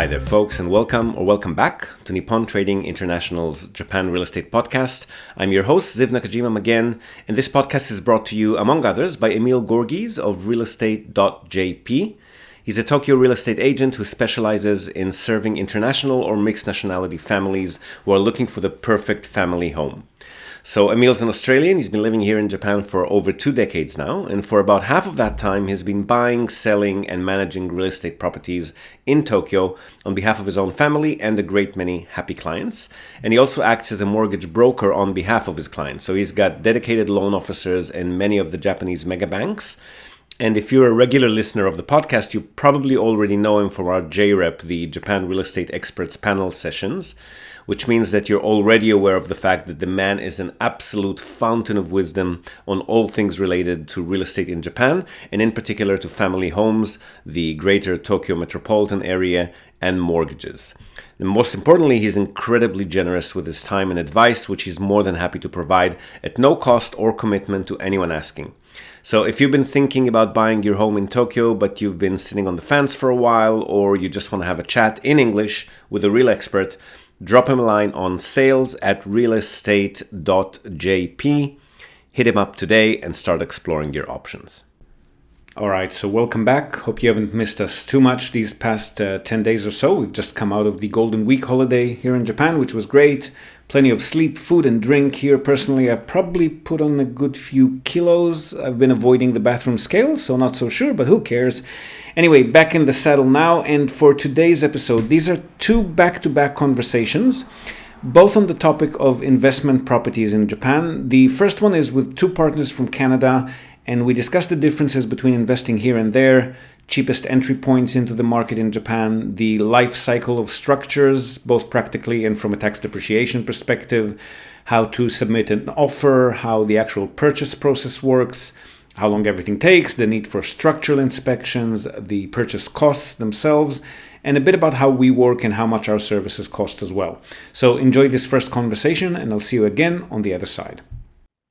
Hi there, folks, and welcome back to Nippon Trading International's Japan Real Estate Podcast. I'm your host, Ziv Nakajima again, and this podcast is brought to you, among others, by Emil Gorgies of realestate.jp. He's a Tokyo real estate agent who specializes in serving international or mixed nationality families who are looking for the perfect family home. So Emil's an Australian. He's been living here in Japan for over 2 decades now, and for about half of that time he's been buying, selling, and managing real estate properties in Tokyo on behalf of his own family and a great many happy clients. And he also acts as a mortgage broker on behalf of his clients. So he's got dedicated loan officers in many of the Japanese mega banks. And if you're a regular listener of the podcast, you probably already know him from our JREP, the Japan Real Estate Experts Panel sessions, which means that you're already aware of the fact that the man is an absolute fountain of wisdom on all things related to real estate in Japan, and in particular to family homes, the greater Tokyo metropolitan area, and mortgages. And most importantly, he's incredibly generous with his time and advice, which he's more than happy to provide at no cost or commitment to anyone asking. So if you've been thinking about buying your home in Tokyo, but you've been sitting on the fence for a while, or you just want to have a chat in English with a real expert, drop him a line on sales@realestate.jp. Hit him up today and start exploring your options. All right, so welcome back. Hope you haven't missed us too much these past 10 days or so. We've just come out of the Golden Week holiday here in Japan, which was great. Plenty of sleep, food, and drink here. Personally, I've probably put on a good few kilos. I've been avoiding the bathroom scale, so not so sure, but who cares? Anyway, back in the saddle now, and for today's episode, these are 2 back-to-back conversations, both on the topic of investment properties in Japan. The first one is with 2 partners from Canada, and we discussed the differences between investing here and there, cheapest entry points into the market in Japan, the life cycle of structures, both practically and from a tax depreciation perspective, how to submit an offer, how the actual purchase process works, how long everything takes, the need for structural inspections, the purchase costs themselves, and a bit about how we work and how much our services cost as well. So enjoy this first conversation, and I'll see you again on the other side.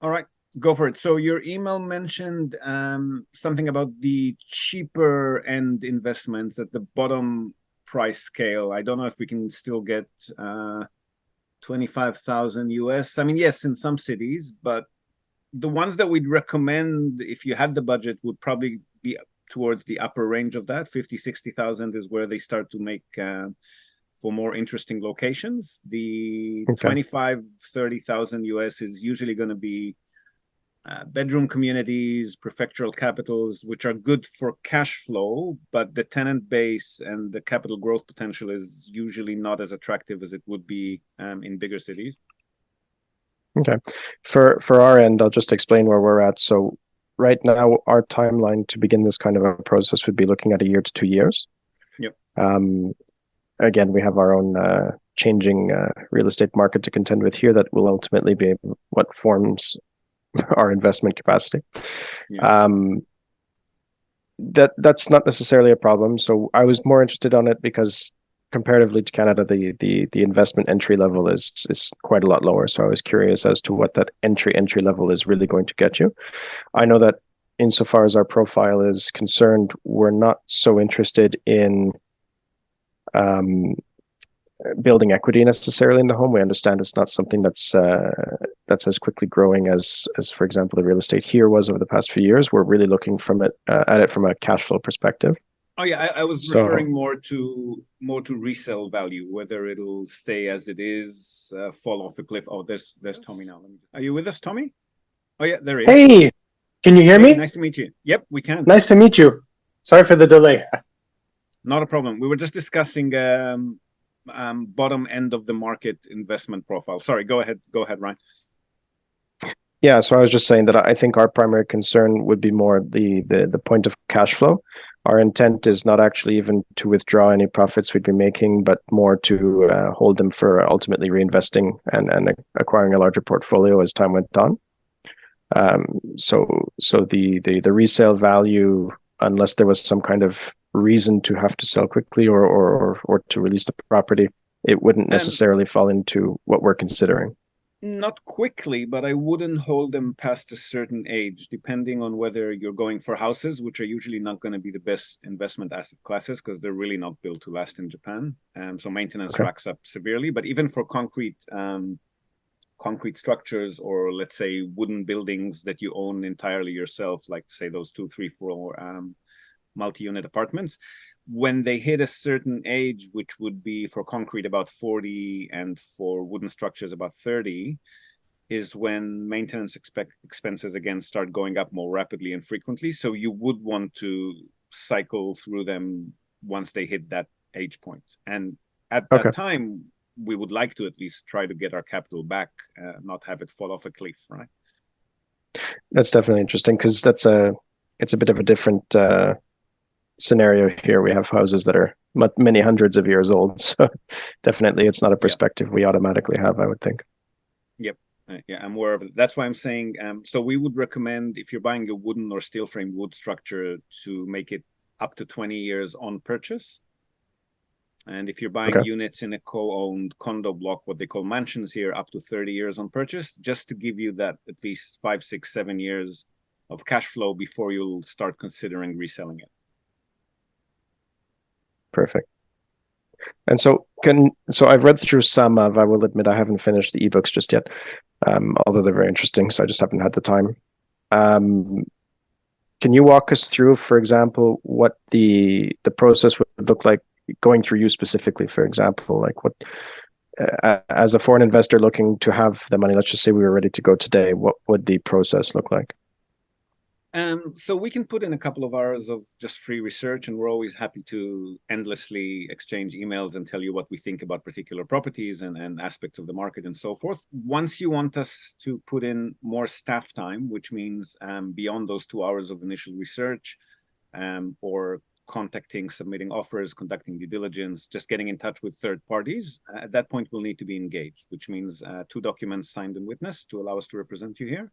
All right. Go for it. So your email mentioned something about the cheaper end investments at the bottom price scale. I don't know if we can still get 25,000 US. I mean, yes, in some cities, but the ones that we'd recommend if you had the budget would probably be towards the upper range of that. 50, 60,000 is where they start to make for more interesting locations. The 25, 30,000 US is usually going to be bedroom communities, prefectural capitals, which are good for cash flow, but the tenant base and the capital growth potential is usually not as attractive as it would be in bigger cities. Okay. For our end, I'll just explain where we're at. So right now, our timeline to begin this kind of a process would be looking at 1 year to 2 years. Yep. Again, we have our own changing real estate market to contend with here that will ultimately be what forms our investment capacity. Yeah. That's not necessarily a problem. So I was more interested on it because comparatively to Canada, the investment entry level is quite a lot lower. So I was curious as to what that entry level is really going to get you. I know that insofar as our profile is concerned, we're not so interested in building equity necessarily in the home. We understand it's not something that's as quickly growing as for example the real estate here was over the past few years. We're really looking at it from a cash flow perspective. Oh yeah, I was referring more to resale value, whether it'll stay as it is, fall off a cliff. Oh, there's Tommy now. Are you with us, Tommy? Oh yeah, there he is. Hey, can you hear me? Nice to meet you. Yep, we can. Nice to meet you. Sorry for the delay. Not a problem. We were just discussing bottom end of the market investment profile. Sorry, go ahead, Ryan. Yeah, so I was just saying that I think our primary concern would be more the point of cash flow. Our intent is not actually even to withdraw any profits we'd be making, but more to hold them for ultimately reinvesting and acquiring a larger portfolio as time went on. So the resale value, unless there was some kind of reason to have to sell quickly or to release the property, it wouldn't necessarily fall into what we're considering. Not quickly, but I wouldn't hold them past a certain age, depending on whether you're going for houses, which are usually not going to be the best investment asset classes because they're really not built to last in Japan. So maintenance Okay. racks up severely. But even for concrete structures, or let's say wooden buildings that you own entirely yourself, like say those 2, 3, 4 multi-unit apartments, when they hit a certain age, which would be for concrete about 40 and for wooden structures about 30, is when maintenance expenses again start going up more rapidly and frequently. So you would want to cycle through them once they hit that age point. And at Okay. that time, we would like to at least try to get our capital back, not have it fall off a cliff, right? That's definitely interesting because it's a bit of a different scenario here. We have houses that are many hundreds of years old, so definitely it's not a Yeah. perspective we automatically have, I would think. Yep. Yeah, I'm aware of it. That's why I'm saying. So we would recommend if you're buying a wooden or steel frame wood structure to make it up to 20 years on purchase. And if you're buying Okay. units in a co-owned condo block, what they call mansions here, up to 30 years on purchase, just to give you that at least 5, 6, 7 years of cash flow before you'll start considering reselling it. Perfect. And so I've read through some of, I will admit I haven't finished the ebooks just yet, although they're very interesting, so I just haven't had the time. Um, can you walk us through, for example, what the process would look like going through you specifically, for example, like what as a foreign investor looking to have the money, let's just say we were ready to go today, what would the process look like? So we can put in a couple of hours of just free research, and we're always happy to endlessly exchange emails and tell you what we think about particular properties and aspects of the market and so forth. Once you want us to put in more staff time, which means beyond those 2 hours of initial research, or contacting, submitting offers, conducting due diligence, just getting in touch with third parties, at that point we'll need to be engaged, which means 2 documents signed and witnessed to allow us to represent you here,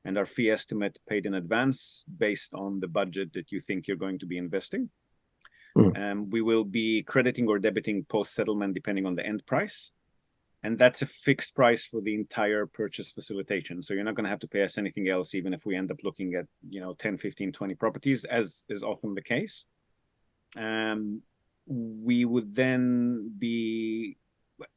and our fee estimate paid in advance based on the budget that you think you're going to be investing. We will be crediting or debiting post-settlement depending on the end price. And that's a fixed price for the entire purchase facilitation. So you're not going to have to pay us anything else, even if we end up looking at 10, 15, 20 properties, as is often the case. We would then be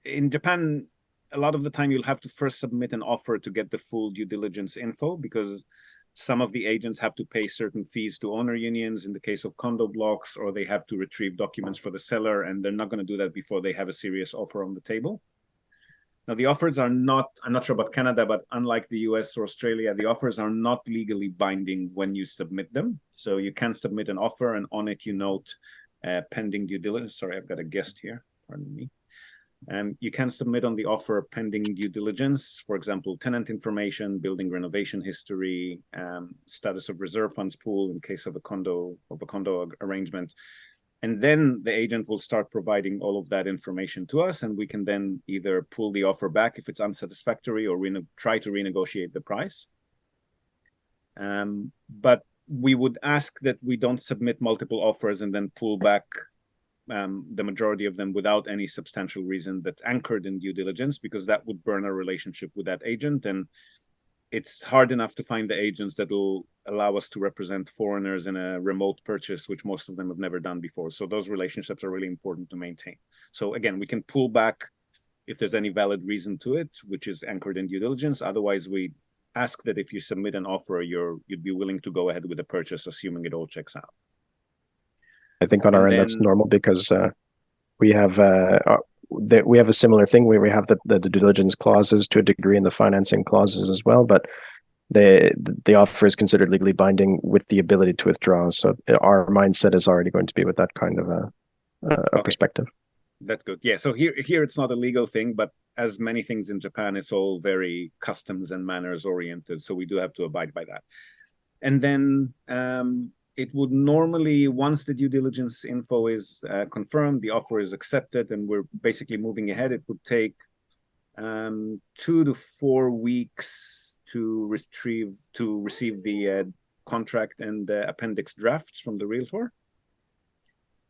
in Japan. A lot of the time you'll have to first submit an offer to get the full due diligence info, because some of the agents have to pay certain fees to owner unions in the case of condo blocks, or they have to retrieve documents for the seller, and they're not going to do that before they have a serious offer on the table. Now, the offers are not, I'm not sure about Canada, but unlike the US or Australia, the offers are not legally binding when you submit them. So you can submit an offer, and on it you note pending due diligence. Sorry, I've got a guest here. Pardon me. You can submit on the offer pending due diligence, for example, tenant information, building renovation history, status of reserve funds pool in case of a condo arrangement. And then the agent will start providing all of that information to us, and we can then either pull the offer back if it's unsatisfactory, or try to renegotiate the price. But we would ask that we don't submit multiple offers and then pull back the majority of them without any substantial reason that's anchored in due diligence, because that would burn our relationship with that agent. And it's hard enough to find the agents that will allow us to represent foreigners in a remote purchase, which most of them have never done before. So those relationships are really important to maintain. So again, we can pull back if there's any valid reason to it, which is anchored in due diligence. Otherwise, we ask that if you submit an offer, you'd be willing to go ahead with the purchase, assuming it all checks out. I think on our And end that's then normal because we have we have a similar thing where we have the due diligence clauses to a degree and the financing clauses as well, but the offer is considered legally binding with the ability to withdraw. So our mindset is already going to be with that kind of a okay, perspective. that's good. Yeah. So here it's not a legal thing, but as many things in Japan, it's all very customs and manners oriented. So we do have to abide by that. And then it would normally, once the due diligence info is confirmed, the offer is accepted, and we're basically moving ahead, it would take 2 to 4 weeks to receive the contract and the appendix drafts from the realtor.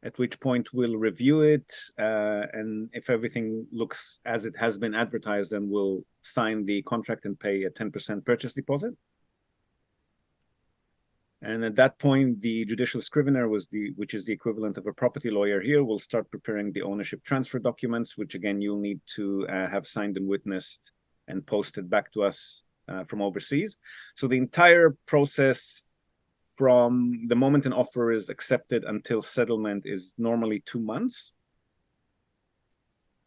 at which point we'll review it, and if everything looks as it has been advertised, then we'll sign the contract and pay a 10% purchase deposit. And at that point, the judicial scrivener, which is the equivalent of a property lawyer here, will start preparing the ownership transfer documents, which again, you'll need to have signed and witnessed and posted back to us from overseas. So the entire process from the moment an offer is accepted until settlement is normally 2 months.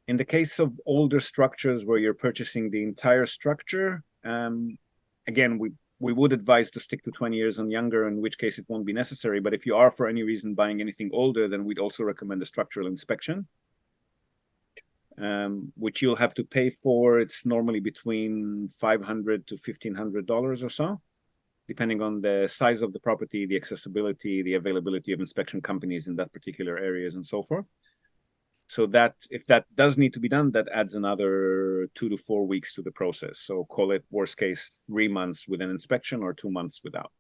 In the case of older structures where you're purchasing the entire structure, again, we would advise to stick to 20 years and younger, in which case it won't be necessary. But if you are for any reason buying anything older, then we'd also recommend a structural inspection, which you'll have to pay for. It's normally between $500 to $1,500 or so, depending on the size of the property, the accessibility, the availability of inspection companies in that particular areas, and so forth. So that if that does need to be done, that adds another 2 to 4 weeks to the process. So call it worst case 3 months with an inspection or 2 months without.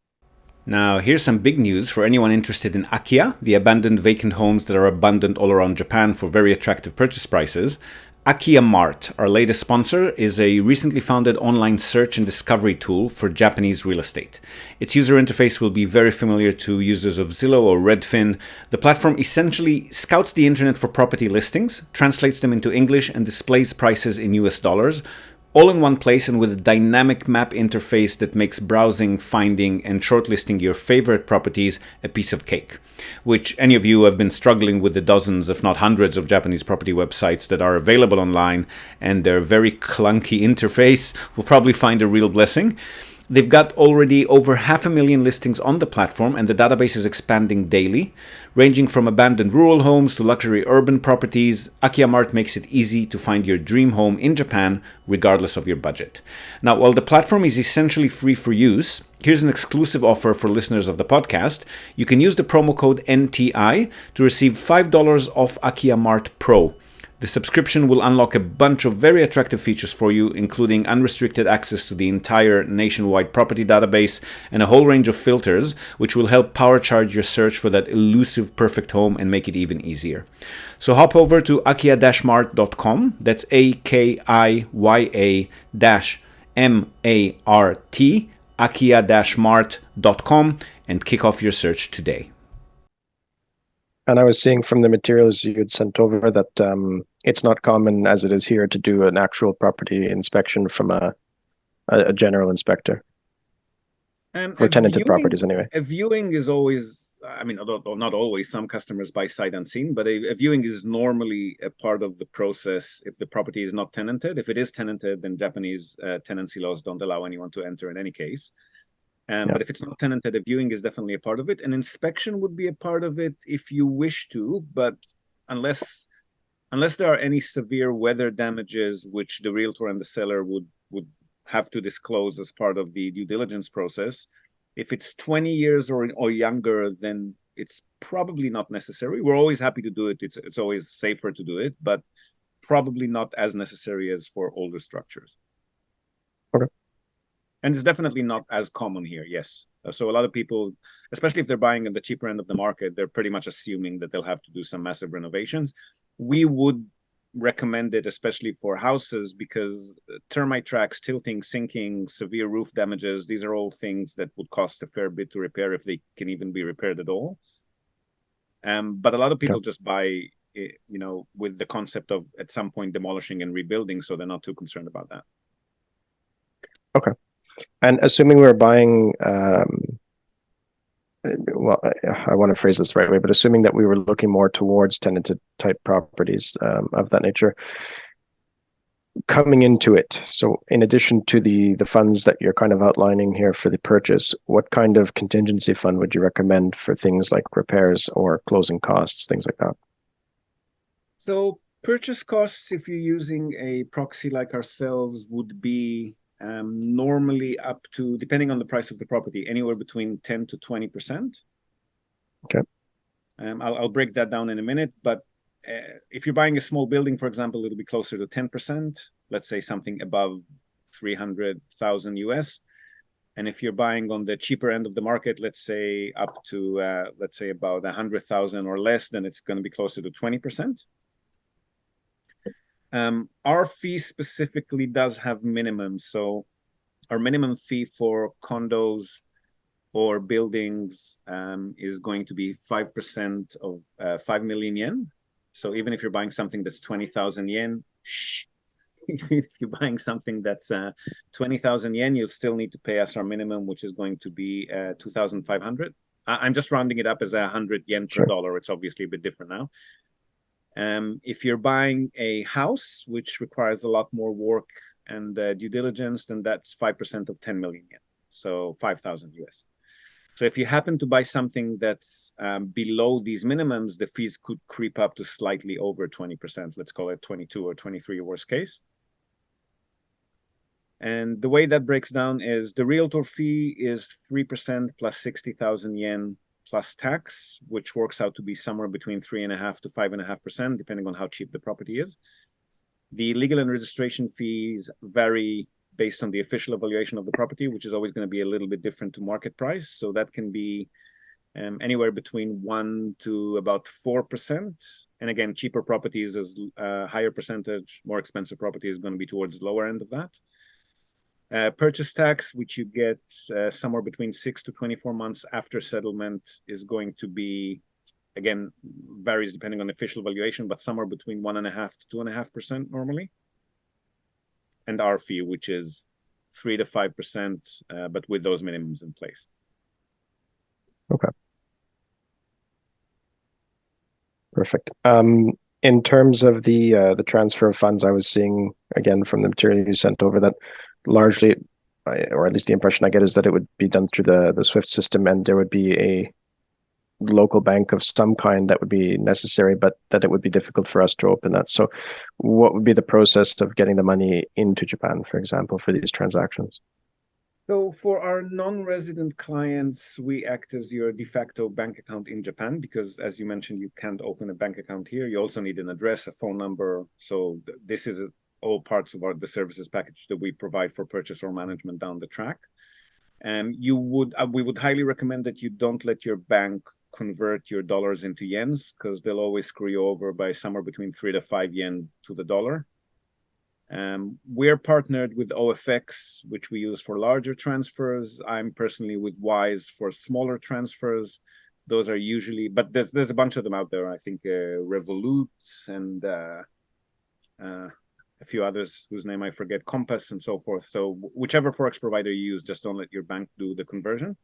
Now, here's some big news for anyone interested in Akia, the abandoned vacant homes that are abundant all around Japan for very attractive purchase prices. Akimart, our latest sponsor, is a recently founded online search and discovery tool for Japanese real estate. Its user interface will be very familiar to users of Zillow or Redfin. The platform essentially scouts the internet for property listings, translates them into English, and displays prices in US dollars, all in one place and with a dynamic map interface that makes browsing, finding, and shortlisting your favorite properties a piece of cake. Which any of you who have been struggling with the dozens, if not hundreds, of Japanese property websites that are available online and their very clunky interface will probably find a real blessing. They've got already over 500,000 listings on the platform, and the database is expanding daily. Ranging from abandoned rural homes to luxury urban properties, Akimart makes it easy to find your dream home in Japan, regardless of your budget. Now, while the platform is essentially free for use, here's an exclusive offer for listeners of the podcast. You can use the promo code NTI to receive $5 off Akimart Pro. The subscription will unlock a bunch of very attractive features for you, including unrestricted access to the entire nationwide property database and a whole range of filters, which will help powercharge your search for that elusive perfect home and make it even easier. So hop over to akia-mart.com, that's AKIYA-MART, akia-mart.com, and kick off your search today. And I was seeing from the materials you had sent over that it's not common, as it is here, to do an actual property inspection from a general inspector for tenanted properties anyway. A viewing is always, I mean, although not always, some customers buy sight unseen, but a viewing is normally a part of the process if the property is not tenanted. If it is tenanted, then Japanese tenancy laws don't allow anyone to enter in any case. But if it's not tenanted, a viewing is definitely a part of it. An inspection would be a part of it if you wish to, but unless there are any severe weather damages, which the realtor and the seller would have to disclose as part of the due diligence process. If it's 20 years or younger, then it's probably not necessary. We're always happy to do it. It's always safer to do it, but probably not as necessary as for older structures. Okay. And it's definitely not as common here, yes. So a lot of people, especially if they're buying at the cheaper end of the market, they're pretty much assuming that they'll have to do some massive renovations. We would recommend it, especially for houses, because termite tracks, tilting, sinking, severe roof damages, these are all things that would cost a fair bit to repair if they can even be repaired at all. But a lot of people just buy, with the concept of at some point demolishing and rebuilding, so they're not too concerned about that. Okay. And assuming we're buying, I want to phrase this the right way, but assuming that we were looking more towards tenanted type properties of that nature, coming into it, so in addition to the funds that you're kind of outlining here for the purchase, what kind of contingency fund would you recommend for things like repairs or closing costs, things like that? So purchase costs, if you're using a proxy like ourselves, would be normally up to, depending on the price of the property, anywhere between 10 to 20%. Okay. I'll break that down in a minute, but if you're buying a small building, for example, it'll be closer to 10%, let's say something above 300,000 US. And if you're buying on the cheaper end of the market, let's say up to, let's say about 100,000 or less, then it's going to be closer to 20%. Our fee specifically does have minimums. So our minimum fee for condos or buildings is going to be 5% of 5 million yen. So even if you're buying something that's 20,000 yen, if you're buying something that's 20,000 yen, you'll still need to pay us our minimum, which is going to be 2,500. I'm just rounding it up as 100 yen per dollar. It's obviously a bit different now. If you're buying a house, which requires a lot more work and due diligence, then that's 5% of 10 million yen. So 5,000 US. So if you happen to buy something that's below these minimums, the fees could creep up to slightly over 20%. Let's call it 22 or 23 worst case. And the way that breaks down is the realtor fee is 3% plus 60,000 yen plus tax, which works out to be somewhere between 3.5% to 5.5%, depending on how cheap the property is. The legal and registration fees vary based on the official evaluation of the property, which is always going to be a little bit different to market price. So that can be anywhere between 1 to about 4%. And again, cheaper properties is a higher percentage, more expensive property is going to be towards the lower end of that. Purchase tax, which you get somewhere between 6 to 24 months after settlement, is going to be, again, varies depending on official valuation, but somewhere between 1.5% to 2.5% normally. And our fee, which is 3 to 5%, but with those minimums in place. Okay. Perfect. In terms of the transfer of funds, I was seeing again from the material you sent over that largely, or at least the impression I get, is that it would be done through the SWIFT system, and there would be a local bank of some kind that would be necessary, but that it would be difficult for us to open that. So what would be the process of getting the money into Japan, for example, for these transactions? So for our non-resident clients, we act as your de facto bank account in Japan because, as you mentioned, you can't open a bank account here. You also need an address, a phone number. So this is all parts of the services package that we provide for purchase or management down the track. We would highly recommend that you don't let your bank convert your dollars into yens because they'll always screw you over by somewhere between 3 to 5 yen to the dollar. We're partnered with OFX, which we use for larger transfers. I'm personally with Wise for smaller transfers. Those are usually, but there's a bunch of them out there. I think Revolut and a few others whose name I forget, Compass and so forth. So whichever Forex provider you use, just don't let your bank do the conversion.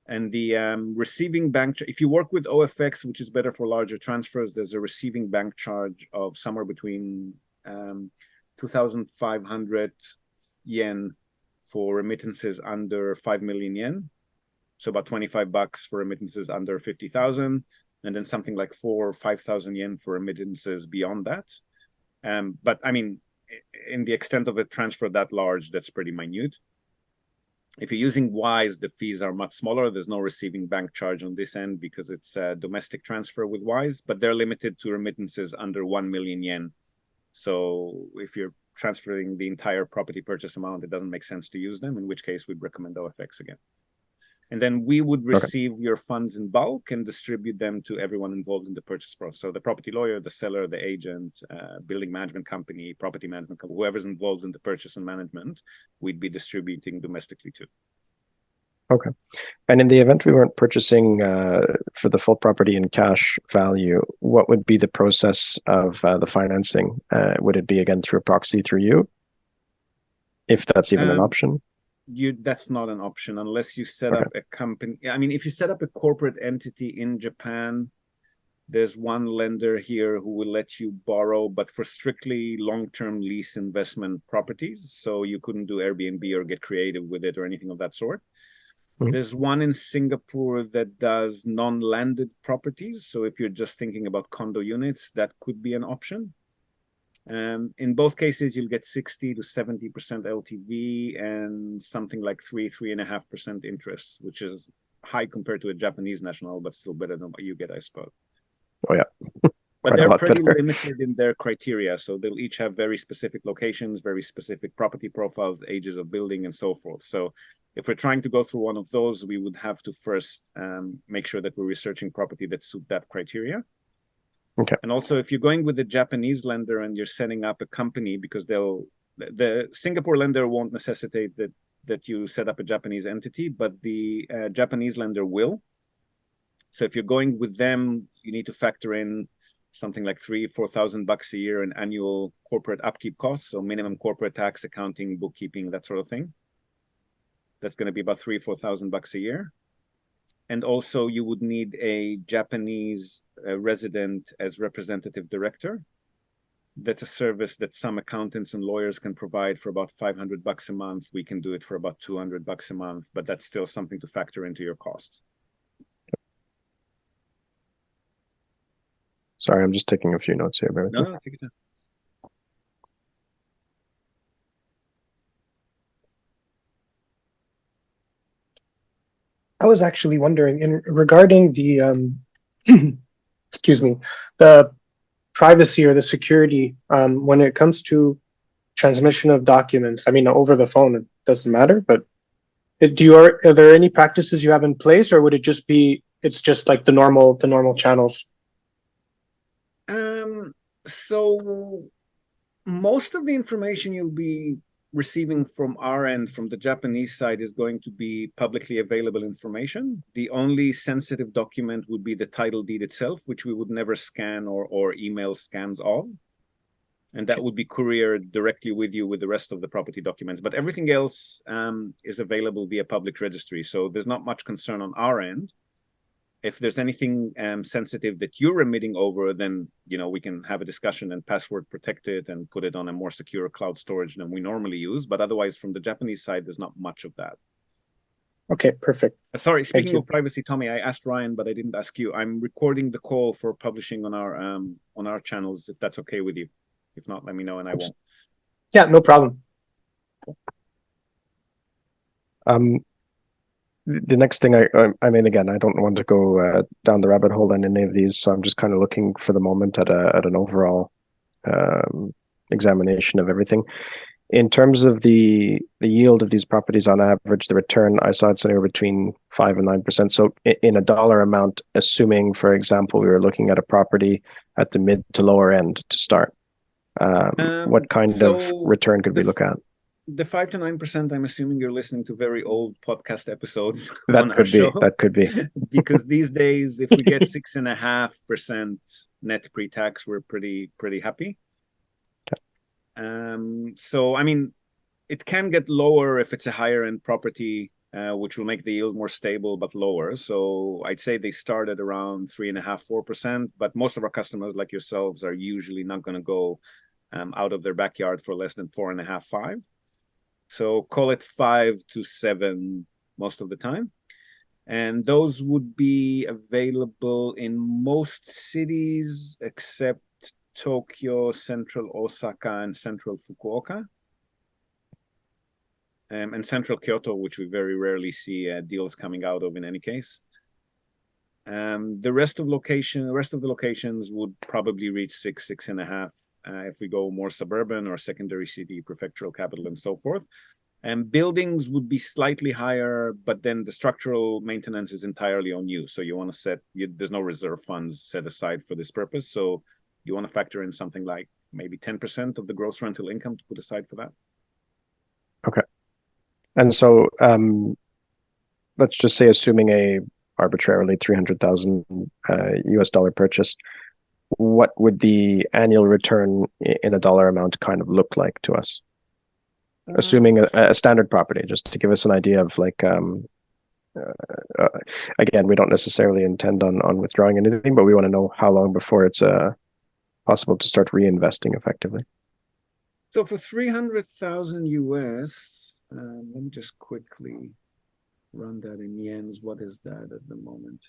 And the receiving bank, if you work with OFX, which is better for larger transfers, there's a receiving bank charge of somewhere between 2,500 yen for remittances under 5 million yen. So about $25 for remittances under 50,000, and then something like 4,000 or 5,000 yen for remittances beyond that. But I mean, in the extent of a transfer that large, that's pretty minute. If you're using Wise, the fees are much smaller. There's no receiving bank charge on this end because it's a domestic transfer with Wise, but they're limited to remittances under 1 million yen. So if you're transferring the entire property purchase amount, it doesn't make sense to use them, in which case we'd recommend OFX again. And then we would receive your funds in bulk and distribute them to everyone involved in the purchase process. So the property lawyer, the seller, the agent, building management company, property management company, whoever's involved in the purchase and management, we'd be distributing domestically too. Okay. And in the event we weren't purchasing for the full property in cash value, what would be the process of the financing? Would it be again through a proxy through you? If that's even an option? That's not an option unless you set up a company. I mean, if you set up a corporate entity in Japan, there's one lender here who will let you borrow, but for strictly long-term lease investment properties. So you couldn't do Airbnb or get creative with it or anything of that sort. There's one in Singapore that does non-landed properties. So if you're just thinking about condo units, that could be an option. In both cases, you'll get 60 to 70% LTV and something like 3.5% interest, which is high compared to a Japanese national, but still better than what you get, I suppose. Oh, yeah. But they're pretty limited in their criteria. So they'll each have very specific locations, very specific property profiles, ages of building, and so forth. So If we're trying to go through one of those, we would have to first make sure that we're researching property that suit that criteria. Okay. And also, if you're going with a Japanese lender and you're setting up a company, because the Singapore lender won't necessitate that you set up a Japanese entity, but the Japanese lender will. So if you're going with them, you need to factor in something like $3,000-4,000 a year in annual corporate upkeep costs, so minimum corporate tax, accounting, bookkeeping, that sort of thing. That's going to be about $3,000-4,000 a year. And also, you would need a Japanese resident as representative director. That's a service that some accountants and lawyers can provide for about $500 a month. We can do it for about $200 a month, but that's still something to factor into your costs. Sorry, I'm just taking a few notes here. No, take it down. I was actually wondering regarding the excuse me, the privacy or the security when it comes to transmission of documents. I mean, over the phone, it doesn't matter, but are there any practices you have in place, or would it just be it's just like the normal channels? So most of the information you'll be receiving from our end, from the Japanese side, is going to be publicly available information. The only sensitive document would be the title deed itself, which we would never scan or email scans of. And that would be couriered directly with you with the rest of the property documents. But everything else is available via public registry. So there's not much concern on our end. If there's anything sensitive that you're remitting over, then we can have a discussion and password protect it and put it on a more secure cloud storage than we normally use. But otherwise, from the Japanese side, there's not much of that. Okay, perfect. Sorry, speaking of privacy, Tommy, I asked Ryan, but I didn't ask you. I'm recording the call for publishing on our channels, if that's okay with you. If not, let me know and I won't. Yeah, no problem. The next thing I mean, again, I don't want to go down the rabbit hole on any of these, so I'm just kind of looking for the moment at an overall examination of everything. In terms of the yield of these properties on average, the return, I saw it's anywhere between 5 and 9%. So in a dollar amount, assuming, for example, we were looking at a property at the mid to lower end to start, what kind of return could we look at? The 5 to 9%, I'm assuming you're listening to very old podcast episodes that on could our be, show. That could be. Because these days, if we get 6.5% net pre-tax, we're pretty happy. Okay. So, I mean, it can get lower if it's a higher end property, which will make the yield more stable but lower. So I'd say they start at around 3.5-4%, but most of our customers, like yourselves, are usually not going to go out of their backyard for less than 4.5-5. So call it 5 to 7 most of the time. And those would be available in most cities except Tokyo, central Osaka, and central Fukuoka. And central Kyoto, which we very rarely see deals coming out of in any case. The rest of the locations would probably reach 6.5. If we go more suburban or secondary city, prefectural capital, and so forth. And buildings would be slightly higher, but then the structural maintenance is entirely on you. So you want to there's no reserve funds set aside for this purpose. So you want to factor in something like maybe 10% of the gross rental income to put aside for that. Okay. And so let's just say, assuming a arbitrarily $300,000 US dollar purchase, what would the annual return in a dollar amount kind of look like to us? Assuming a standard property, just to give us an idea of like, again, we don't necessarily intend on withdrawing anything, but we want to know how long before it's possible to start reinvesting effectively. So for 300,000 US, let me just quickly run that in yens. What is that at the moment?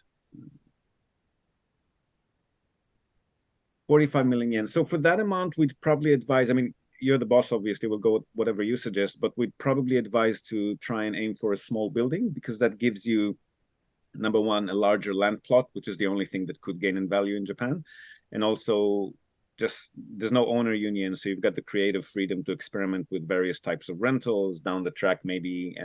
45 million yen. So for that amount, we'd probably advise, I mean, you're the boss, obviously, we'll go with whatever you suggest, but we'd probably advise to try and aim for a small building, because that gives you, number one, a larger land plot, which is the only thing that could gain in value in Japan. And also, just there's no owner union, so you've got the creative freedom to experiment with various types of rentals. Down the track, maybe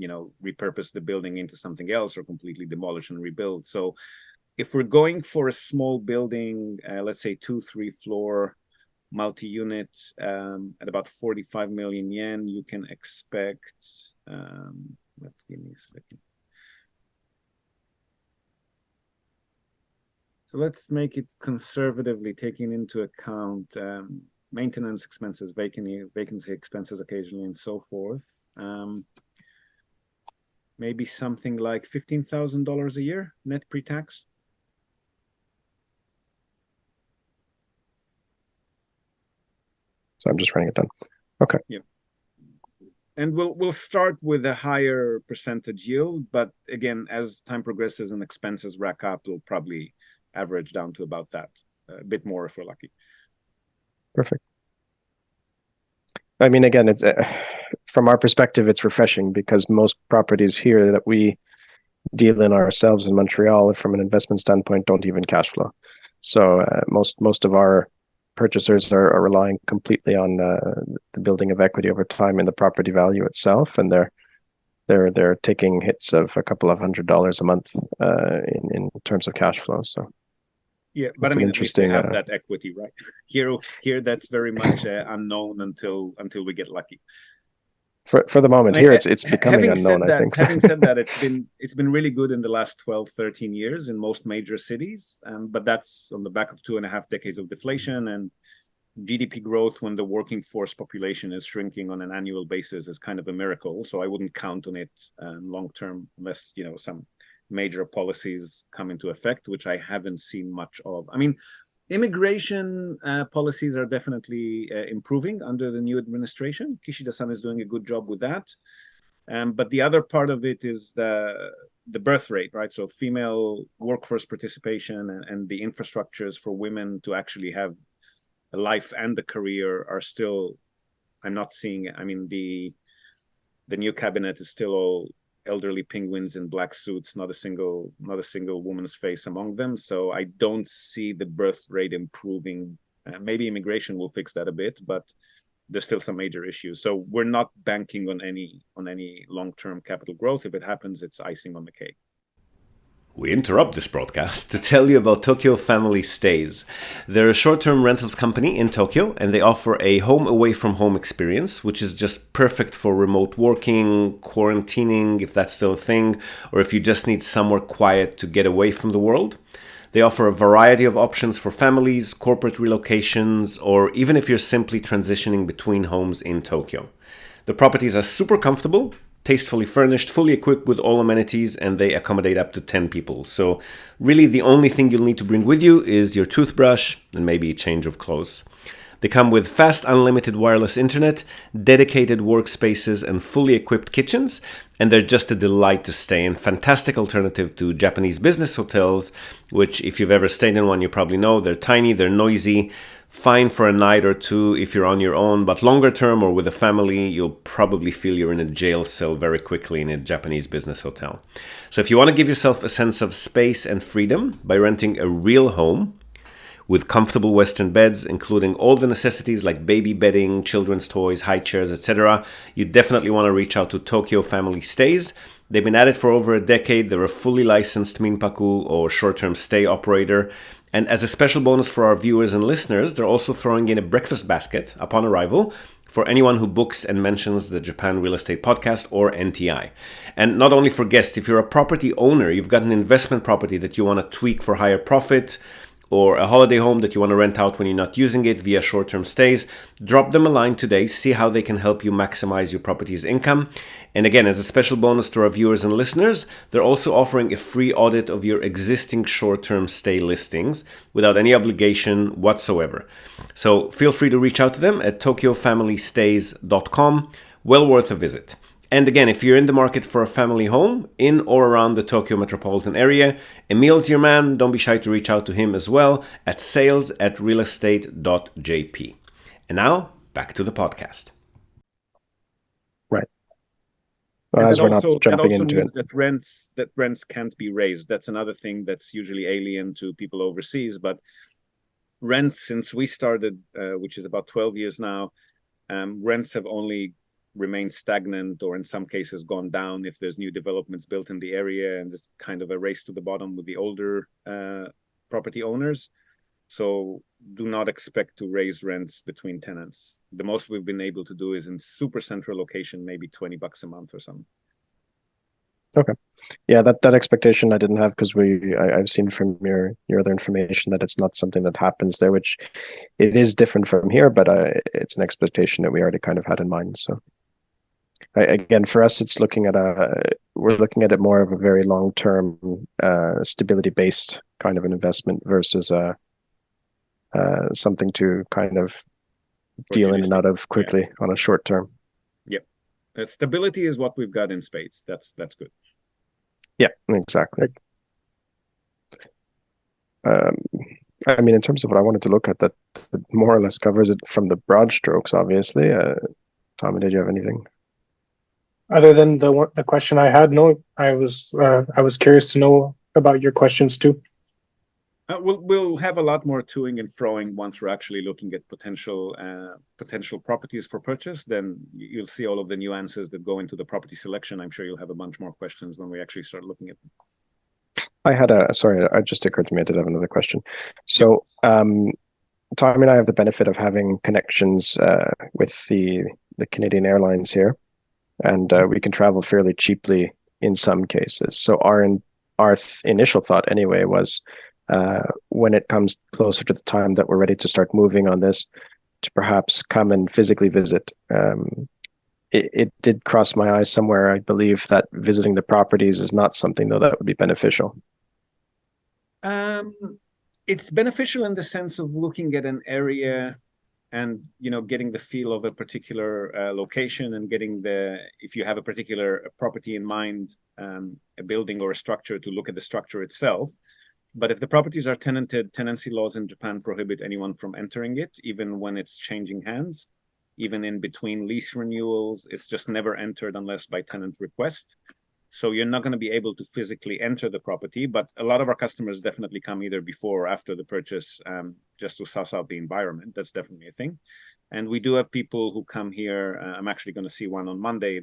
repurpose the building into something else or completely demolish and rebuild. So if we're going for a small building, let's say 2-3 floor multi-unit at about 45 million yen, you can expect, give me a second. So let's make it conservatively, taking into account maintenance expenses, vacancy expenses occasionally, and so forth. Maybe something like $15,000 a year net pre-tax. So I'm just writing it down. Okay. Yeah. And we'll start with a higher percentage yield, but again, as time progresses and expenses rack up, we'll probably average down to about that, a bit more if we're lucky. Perfect. I mean, again, it's from our perspective, it's refreshing because most properties here that we deal in ourselves in Montreal, from an investment standpoint, don't even cash flow. So most of our purchasers are relying completely on the building of equity over time in the property value itself, and they're taking hits of a couple of $100 a month in terms of cash flow. So yeah, but I mean, interesting. At least we have that equity, right? Here, that's very much unknown until we get lucky. For the moment, here it's becoming unknown. I think. Having said that, it's been really good in the last 12, 13 years in most major cities, but that's on the back of 2.5 decades of deflation and GDP growth. When the working force population is shrinking on an annual basis is kind of a miracle. So I wouldn't count on it long term unless some major policies come into effect, which I haven't seen much of. I mean, immigration policies are definitely improving under the new administration. Kishida-san is doing a good job with that. But the other part of it is the birth rate, right? So female workforce participation and the infrastructures for women to actually have a life and a career are still, I'm not seeing, I mean, the new cabinet is still all elderly penguins in black suits, not a single woman's face among them. So I don't see the birth rate improving. Maybe immigration will fix that a bit, but there's still some major issues. So we're not banking on any long-term capital growth. If it happens, it's icing on the cake. We interrupt this broadcast to tell you about Tokyo Family Stays. They're a short-term rentals company in Tokyo, and they offer a home away from home experience, which is just perfect for remote working, quarantining, if that's still a thing, or if you just need somewhere quiet to get away from the world. They offer a variety of options for families, corporate relocations, or even if you're simply transitioning between homes in Tokyo. The properties are super comfortable, tastefully furnished, fully equipped with all amenities, and they accommodate up to 10 people. So really the only thing you'll need to bring with you is your toothbrush and maybe a change of clothes. They come with fast unlimited wireless internet, dedicated workspaces, and fully equipped kitchens, and they're just a delight to stay in. Fantastic alternative to Japanese business hotels, which if you've ever stayed in one, you probably know they're tiny, they're noisy, fine for a night or two if you're on your own, but longer term or with a family, you'll probably feel you're in a jail cell very quickly in a Japanese business hotel. So if you want to give yourself a sense of space and freedom by renting a real home with comfortable Western beds, including all the necessities like baby bedding, children's toys, high chairs, etc., you definitely want to reach out to Tokyo Family Stays. They've been at it for over a decade. They're a fully licensed minpaku or short-term stay operator. And as a special bonus for our viewers and listeners, they're also throwing in a breakfast basket upon arrival for anyone who books and mentions the Japan Real Estate Podcast or NTI. And not only for guests, if you're a property owner, you've got an investment property that you want to tweak for higher profit, or a holiday home that you want to rent out when you're not using it via short-term stays, drop them a line today, see how they can help you maximize your property's income. And again, as a special bonus to our viewers and listeners, they're also offering a free audit of your existing short-term stay listings without any obligation whatsoever. So feel free to reach out to them at tokyofamilystays.com. Well worth a visit. And again, if you're in the market for a family home in or around the Tokyo metropolitan area, Emil's your man. Don't be shy to reach out to him as well at sales@realestate.jp. And now, back to the podcast. Right. Well, as we're not jumping into it. That rents can't be raised. That's another thing that's usually alien to people overseas. But rents, since we started, which is about 12 years now, rents have only remained stagnant or in some cases gone down if there's new developments built in the area, and it's kind of a race to the bottom with the older property owners. So do not expect to raise rents between tenants. The most we've been able to do is in super central location, maybe $20 a month or something. Okay. Yeah, that expectation I didn't have because I've seen from your other information that it's not something that happens there, which it is different from here, but it's an expectation that we already kind of had in mind. So again, for us, it's we're looking at it more of a very long term, stability based kind of an investment versus something to kind of deal in and out of quickly on a short term. Yep. Stability is what we've got in spades. That's good. Yeah, exactly. I mean, in terms of what I wanted to look at, that more or less covers it from the broad strokes, obviously. Tommy, did you have anything? Other than the question I had, no, I was curious to know about your questions too. We'll have a lot more toing and froing once we're actually looking at potential properties for purchase. Then you'll see all of the nuances that go into the property selection. I'm sure you'll have a bunch more questions when we actually start looking at them. Sorry, it just occurred to me I did have another question. So, Tommy and I have the benefit of having connections with the Canadian Airlines here, and we can travel fairly cheaply in some cases. So our initial thought anyway was, when it comes closer to the time that we're ready to start moving on this, to perhaps come and physically visit. It did cross my eyes somewhere, I believe, that visiting the properties is not something, though, that would be beneficial. It's beneficial in the sense of looking at an area and getting the feel of a particular location, and if you have a particular property in mind, a building or a structure, to look at the structure itself. But if the properties are tenanted, tenancy laws in Japan prohibit anyone from entering it, even when it's changing hands, even in between lease renewals. It's just never entered unless by tenant request. So you're not going to be able to physically enter the property, but a lot of our customers definitely come either before or after the purchase, just to suss out the environment. That's definitely a thing. And we do have people who come here. I'm actually going to see one on Monday.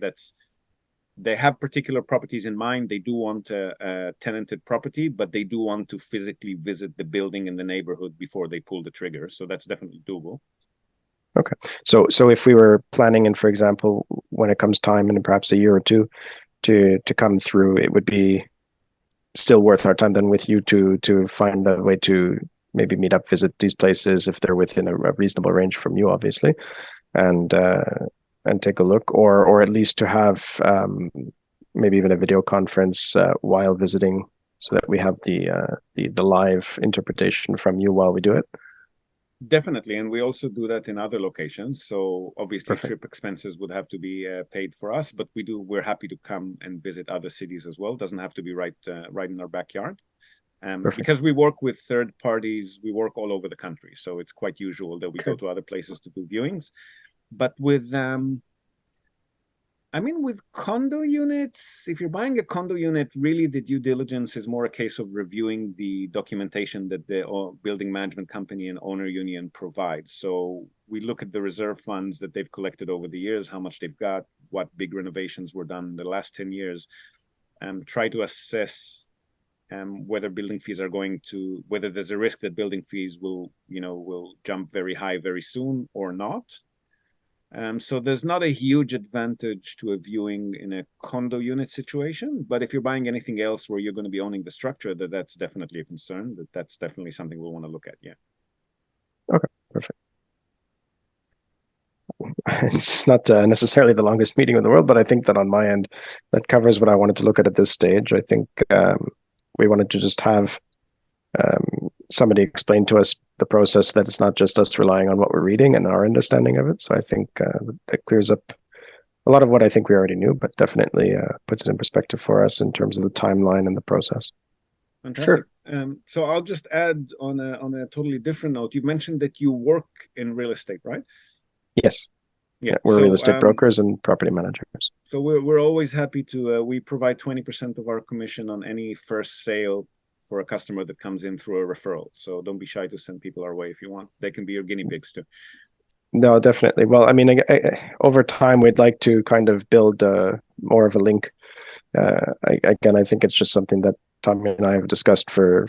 They have particular properties in mind. They do want a tenanted property, but they do want to physically visit the building in the neighborhood before they pull the trigger. So that's definitely doable. Okay. So if we were planning, and for example, when it comes time in perhaps a year or two to come through, it would be still worth our time then with you to find a way to maybe meet up, visit these places if they're within a reasonable range from you, obviously, and take a look, or at least to have maybe even a video conference while visiting, so that we have the live interpretation from you while we do it. Definitely, and we also do that in other locations. So obviously, Perfect. Trip expenses would have to be paid for us, but we're happy to come and visit other cities as well. Doesn't have to be right in our backyard. Because we work with third parties, we work all over the country, so it's quite usual that we go to other places to do viewings. But with condo units, if you're buying a condo unit, really the due diligence is more a case of reviewing the documentation that the building management company and owner union provides. So we look at the reserve funds that they've collected over the years, how much they've got, what big renovations were done in the last 10 years, try to assess whether building fees whether there's a risk that building fees will jump very high very soon or not. So there's not a huge advantage to a viewing in a condo unit situation, but if you're buying anything else where you're going to be owning the structure, that's definitely a concern. That's definitely something we'll want to look at. Yeah. Okay, perfect. It's not necessarily the longest meeting in the world, but I think that on my end, that covers what I wanted to look at this stage. I think we wanted to just have somebody explain to us the process, that it's not just us relying on what we're reading and our understanding of it. So I think that clears up a lot of what I think we already knew, but definitely puts it in perspective for us in terms of the timeline and the process. Fantastic. Sure. So I'll just add on a totally different note. You mentioned that you work in real estate, right? Yes. Yeah, we're real estate brokers and property managers. So we're always happy to we provide 20% of our commission on any first sale for a customer that comes in through a referral. So don't be shy to send people our way if you want. They can be your guinea pigs too. No, definitely. Well, I mean, over time, we'd like to kind of build more of a link. Again, I think it's just something that Tommy and I have discussed for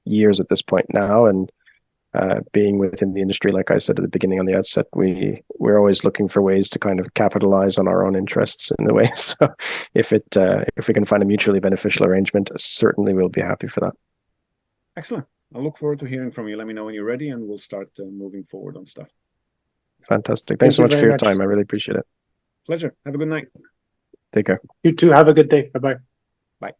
years at this point now, and being within the industry, like I said at the beginning on the outset, we're always looking for ways to kind of capitalize on our own interests in a way. So if we can find a mutually beneficial arrangement, certainly we'll be happy for that. Excellent. I look forward to hearing from you. Let me know when you're ready, and we'll start moving forward on stuff. Fantastic. Thanks so Thank much you for your very much. time. I really appreciate it. Pleasure. Have a good night. Take care. You too. Have a good day. Bye-bye. Bye.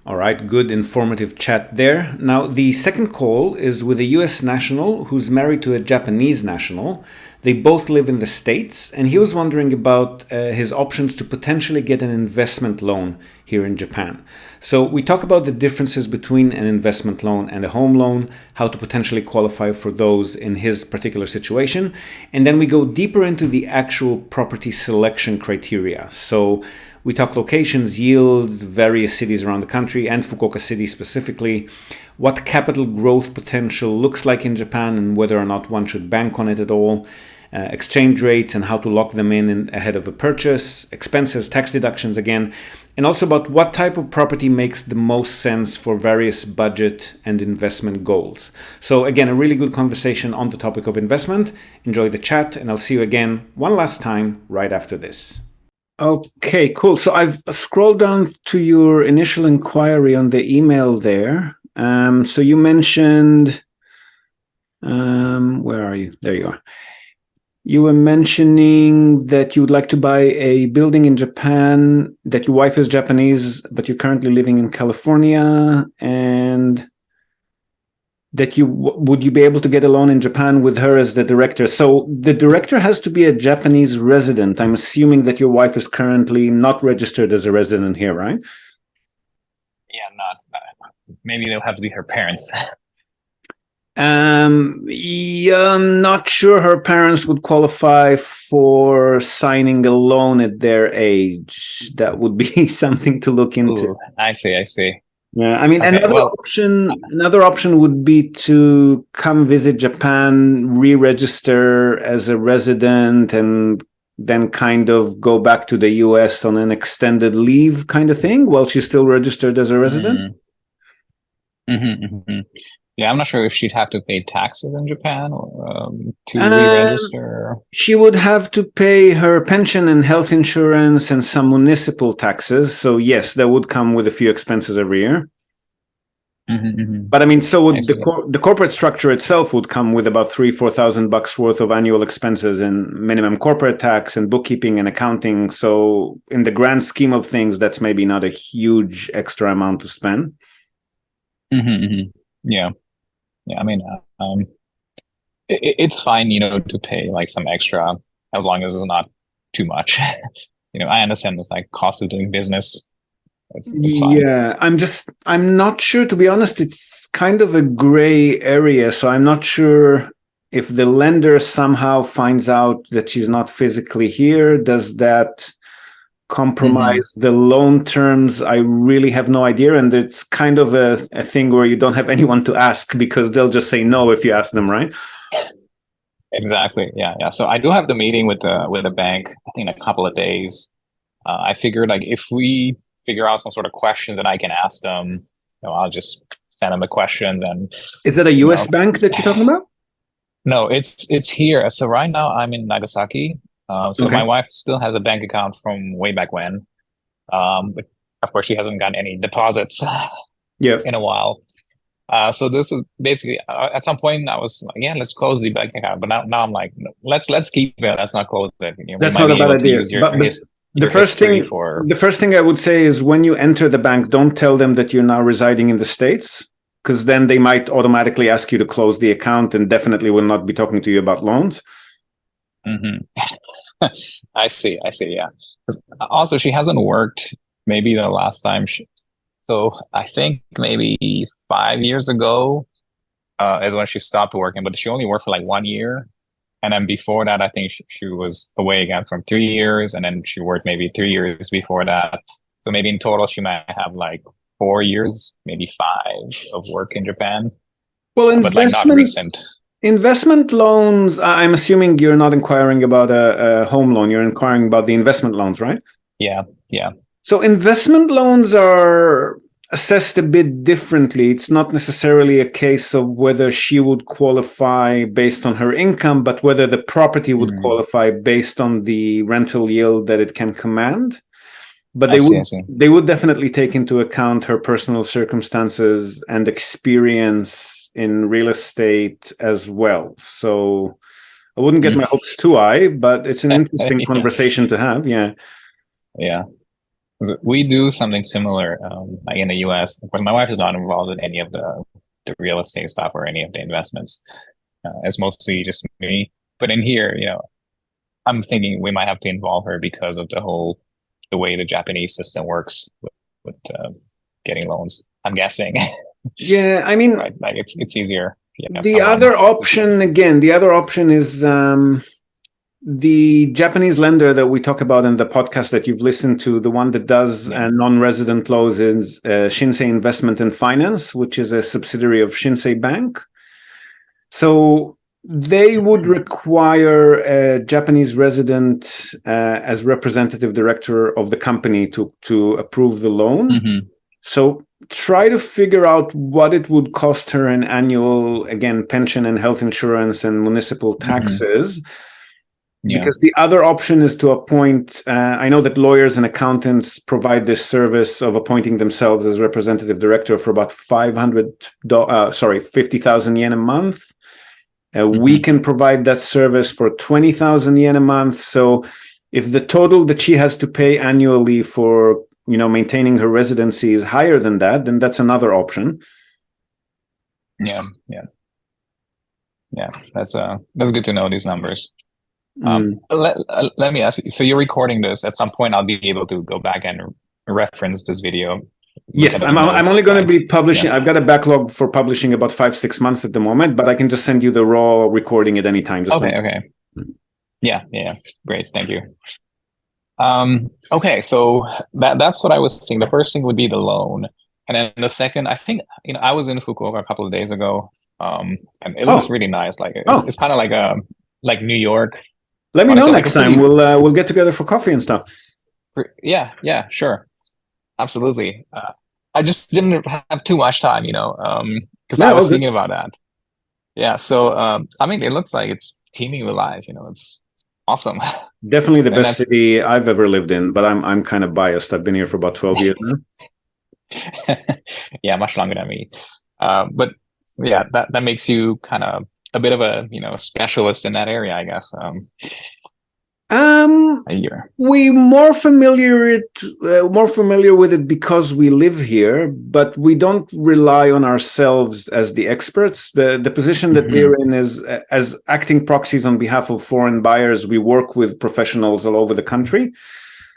All right, good informative chat there. Now, the second call is with a US national who's married to a Japanese national. They both live in the States, and he was wondering about his options to potentially get an investment loan here in Japan. So we talk about the differences between an investment loan and a home loan, how to potentially qualify for those in his particular situation, and then we go deeper into the actual property selection criteria. So we talk locations, yields, various cities around the country, and Fukuoka City specifically, what capital growth potential looks like in Japan and whether or not one should bank on it at all, exchange rates and how to lock them in ahead of a purchase, expenses, tax deductions again, and also about what type of property makes the most sense for various budget and investment goals. So again, a really good conversation on the topic of investment. Enjoy the chat, and I'll see you again one last time right after this. Okay, cool. So I've scrolled down to your initial inquiry on the email there. So you mentioned, where are you? There you are. You were mentioning that you would like to buy a building in Japan, that your wife is Japanese, but you're currently living in California, and that would you be able to get a loan in Japan with her as the director? So the director has to be a Japanese resident. I'm assuming that your wife is currently not registered as a resident here, right? Yeah, not. Maybe they'll have to be her parents. Yeah, I'm not sure her parents would qualify for signing a loan at their age. That would be something to look into. Ooh, I see. Yeah, I mean, Okay, another option would be to come visit Japan, re-register as a resident, and then kind of go back to the US on an extended leave kind of thing while she's still registered as a resident. Yeah, I'm not sure if she'd have to pay taxes in Japan or to re-register. She would have to pay her pension and health insurance and some municipal taxes. So yes, that would come with a few expenses every year. But I mean, so would the corporate structure itself would come with about $3,000-4,000 worth of annual expenses in minimum corporate tax and bookkeeping and accounting. So in the grand scheme of things, that's maybe not a huge extra amount to spend. Yeah. I mean, it's fine, to pay like some extra as long as it's not too much. I understand it's like cost of doing business. It's fine. Yeah, I'm not sure, to be honest. It's kind of a gray area, so I'm not sure if the lender somehow finds out that she's not physically here. Does that compromise the loan terms? I really have no idea, and it's kind of a thing where you don't have anyone to ask because they'll just say no if you ask them, right? Exactly. Yeah. So I do have the meeting with the bank, I think, in a couple of days. I figured like if we figure out some sort of questions that I can ask them, I'll just send them the questions. And is it a US bank that you're talking about? No, it's here. So right now I'm in Nagasaki. So my wife still has a bank account from way back when. But of course she hasn't gotten any deposits in a while. So this is basically at some point I was like, yeah, let's close the bank account. But now I'm like, no, let's keep it. Let's not close it. That's not a bad idea. The first thing I would say is when you enter the bank, don't tell them that you're now residing in the States, because then they might automatically ask you to close the account and definitely will not be talking to you about loans. I see. Yeah. Also, she hasn't worked maybe the last time. So I think maybe 5 years ago is when she stopped working, but she only worked for like 1 year. And then before that, I think she was away again from 3 years. And then she worked maybe 3 years before that. So maybe in total, she might have like 4 years, maybe 5 of work in Japan. Well, but like not recent. Investment loans, I'm assuming you're not inquiring about a home loan, you're inquiring about the investment loans, right? Yeah. So investment loans are assessed a bit differently. It's not necessarily a case of whether she would qualify based on her income, but whether the property would qualify based on the rental yield that it can command. But I see. they would definitely take into account her personal circumstances and experience in real estate as well. So I wouldn't get my hopes too high, but it's an interesting conversation to have. Yeah. Yeah. We do something similar, like in the US. Of course, my wife is not involved in any of the real estate stuff or any of the investments. It's mostly just me. But in here, I'm thinking we might have to involve her because of the way the Japanese system works with getting loans. I'm guessing. Yeah, I mean, right? Like it's easier. The other option is the Japanese lender that we talk about in the podcast that you've listened to, the one that does non-resident loans, is Shinsei Investment and Finance, which is a subsidiary of Shinsei Bank. So they would require a Japanese resident as representative director of the company to approve the loan. So try to figure out what it would cost her in annual, again, pension and health insurance and municipal taxes. Because the other option is to appoint, I know that lawyers and accountants provide this service of appointing themselves as representative director for about 50,000 yen a month. We can provide that service for 20,000 yen a month. So if the total that she has to pay annually for maintaining her residency is higher than that, then that's another option. Yeah. That's good to know these numbers. Let me ask you. So you're recording this. At some point, I'll be able to go back and reference this video. Yes, I'm only going to be publishing. I've got a backlog for publishing about 5-6 months at the moment, but I can just send you the raw recording at any time. Okay. Yeah. Great. Thank you. Okay, so that's what I was saying. The first thing would be the loan, and then the second, I think, I was in Fukuoka a couple of days ago, and it looks really nice. Like it's kind of like New York. Let me know next time. We'll get together for coffee and stuff. Yeah, sure, absolutely. I just didn't have too much time, because I was thinking about that. Yeah, so I mean, it looks like it's teeming with life. It's awesome. Definitely the best city I've ever lived in, but I'm kind of biased. I've been here for about 12 years now. Yeah, much longer than me. But yeah, that makes you kind of a bit of a specialist in that area, I guess. We're more familiar with it because we live here, but we don't rely on ourselves as the experts. The position that we're in is as acting proxies on behalf of foreign buyers. We work with professionals all over the country.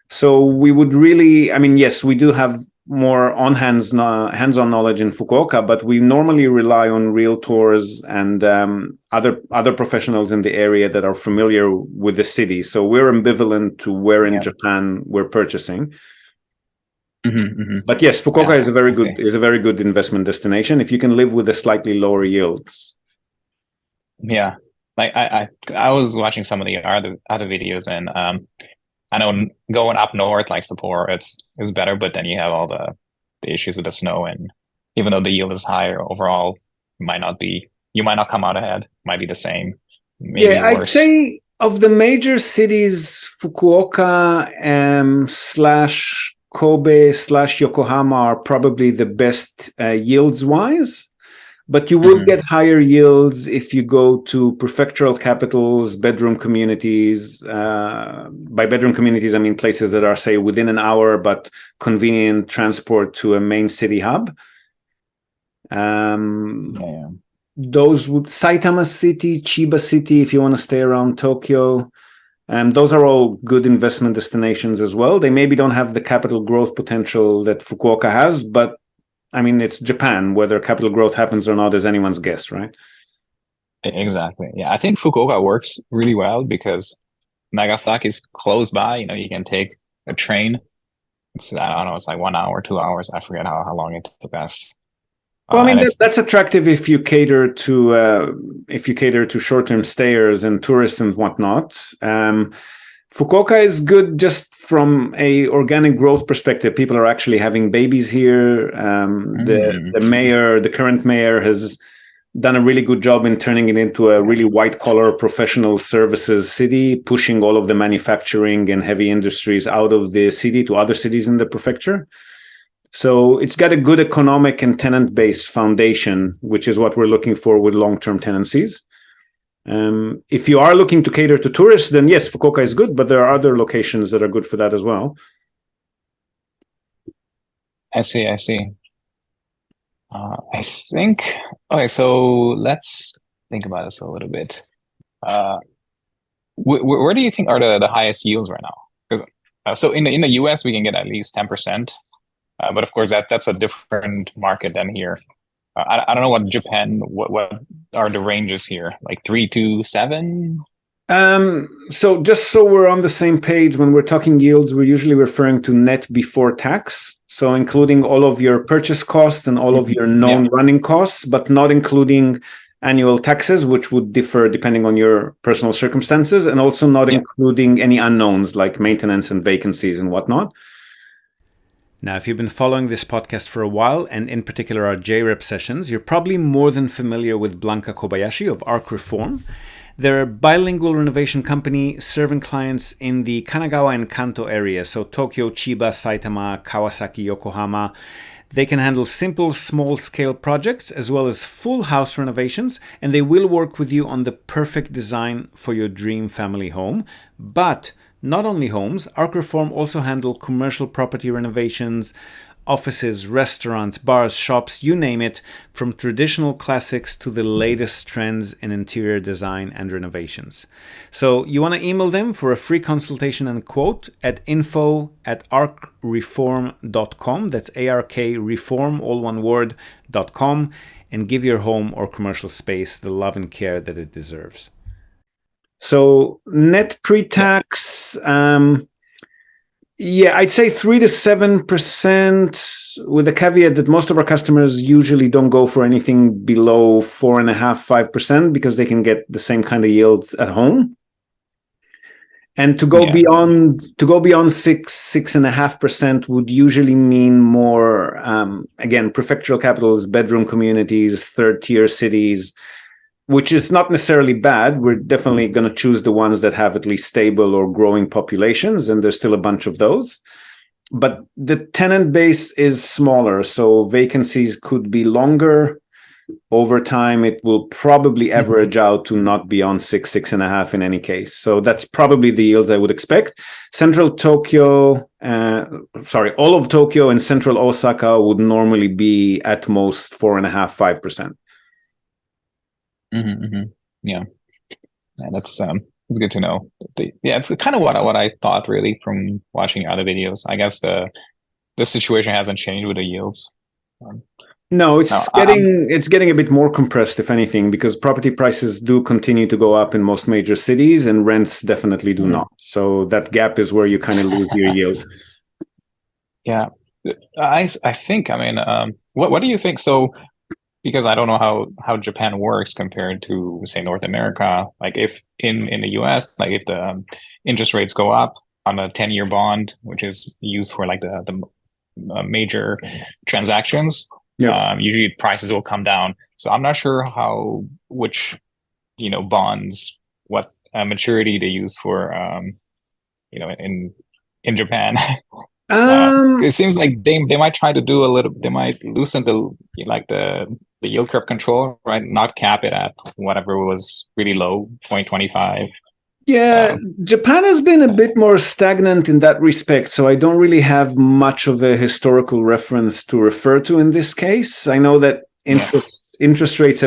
So we would really, yes, we do have more hands-on knowledge in Fukuoka, but we normally rely on realtors and other professionals in the area that are familiar with the city. So we're ambivalent to where in Japan we're purchasing. But yes, Fukuoka is a very good investment destination if you can live with the slightly lower yields. Yeah, like I was watching some of the other videos, and I know going up north like Sapporo, it's better, but then you have all the issues with the snow, and even though the yield is higher overall, you might not come out ahead. Might be the same. Maybe I'd say of the major cities, Fukuoka / Kobe / Yokohama are probably the best yields wise. But you would get higher yields if you go to prefectural capitals, bedroom communities. By bedroom communities, I mean places that are, say, within an hour, but convenient transport to a main city hub. Those would Saitama City, Chiba City, if you want to stay around Tokyo. Those are all good investment destinations as well. They maybe don't have the capital growth potential that Fukuoka has, but it's Japan. Whether capital growth happens or not is anyone's guess, right? Exactly. Yeah, I think Fukuoka works really well because Nagasaki is close by. You can take a train. I don't know, it's like 1 hour, 2 hours. I forget how long it took us. Well, I mean, And it's that's attractive if you cater to short-term stayers and tourists and whatnot. Fukuoka is good just from a organic growth perspective. People are actually having babies here. The current mayor has done a really good job in turning it into a really white-collar professional services city, pushing all of the manufacturing and heavy industries out of the city to other cities in the prefecture. So it's got a good economic and tenant-based foundation, which is what we're looking for with long-term tenancies. If you are looking to cater to tourists, then yes, Fukuoka is good, but there are other locations that are good for that as well. I see. I think, okay, so let's think about this a little bit. Where do you think are the highest yields right now? Because so in the US, we can get at least 10%. But of course, that's a different market than here. I don't know what Japan, what are the ranges here? Like 3 to 7? So just so we're on the same page, when we're talking yields, we're usually referring to net before tax. So including all of your purchase costs and all of your known running costs, but not including annual taxes, which would differ depending on your personal circumstances, and also not including any unknowns like maintenance and vacancies and whatnot. Now, if you've been following this podcast for a while, and in particular our JREP sessions, you're probably more than familiar with Blanca Kobayashi of Arc Reform. They're a bilingual renovation company serving clients in the Kanagawa and Kanto area, so Tokyo, Chiba, Saitama, Kawasaki, Yokohama. They can handle simple, small-scale projects as well as full house renovations, and they will work with you on the perfect design for your dream family home. But not only homes, Arc Reform also handle commercial property renovations, offices, restaurants, bars, shops, you name it, from traditional classics to the latest trends in interior design and renovations. So you want to email them for a free consultation and quote at info@arcreform.com. That's ARKreform, all one word, .com, and give your home or commercial space the love and care that it deserves. So net pre-tax, I'd say 3 to 7%, with the caveat that most of our customers usually don't go for anything below 4.5%, 5%, because they can get the same kind of yields at home. And to go beyond 6.5% would usually mean more, again, prefectural capitals, bedroom communities, third-tier cities, which is not necessarily bad. We're definitely going to choose the ones that have at least stable or growing populations, and there's still a bunch of those. But the tenant base is smaller, so vacancies could be longer. Over time, it will probably average out to not beyond 6.5 in any case. So that's probably the yields I would expect. All of Tokyo and central Osaka would normally be at most 4.5, 5%. Yeah, that's good to know. It's kind of what I thought really from watching other videos. I guess the situation hasn't changed with the yields. No, it's getting a bit more compressed, if anything, because property prices do continue to go up in most major cities, and rents definitely do not. So that gap is where you kind of lose your yield. Yeah, I think. I mean, what do you think? So, because I don't know how Japan works compared to, say, North America. Like if in the US, like if the interest rates go up on a 10-year bond, which is used for like the major transactions, usually prices will come down. So I'm not sure which bonds, what maturity they use for in Japan. It seems like they might try to do they might loosen the yield curve control, right? Not cap it at whatever was really low, 2025. Yeah, Japan has been a bit more stagnant in that respect, so I don't really have much of a historical reference to refer to in this case. I know that interest rates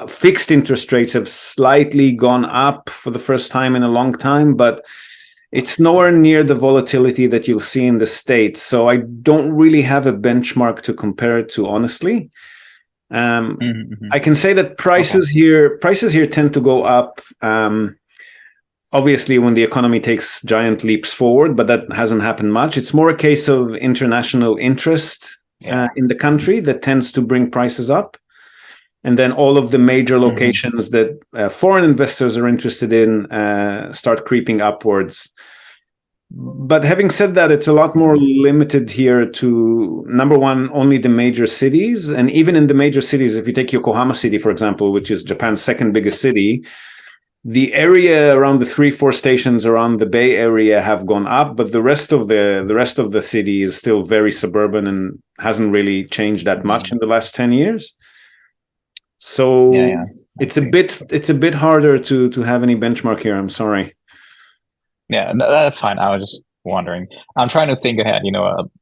fixed interest rates have slightly gone up for the first time in a long time, but it's nowhere near the volatility that you'll see in the States. So I don't really have a benchmark to compare it to, honestly. I can say that prices here tend to go up, obviously when the economy takes giant leaps forward, but that hasn't happened much. It's more a case of international interest in the country that tends to bring prices up. And then all of the major locations that foreign investors are interested in start creeping upwards. But having said that, it's a lot more limited here to, number one, only the major cities. And even in the major cities, if you take Yokohama City, for example, which is Japan's second biggest city, the area around the 3-4 stations around the Bay Area have gone up, but the rest of the city is still very suburban and hasn't really changed that much in the last 10 years. So it's a bit harder to have any benchmark here. I'm sorry. Yeah, no, that's fine. I was just wondering. I'm trying to think ahead,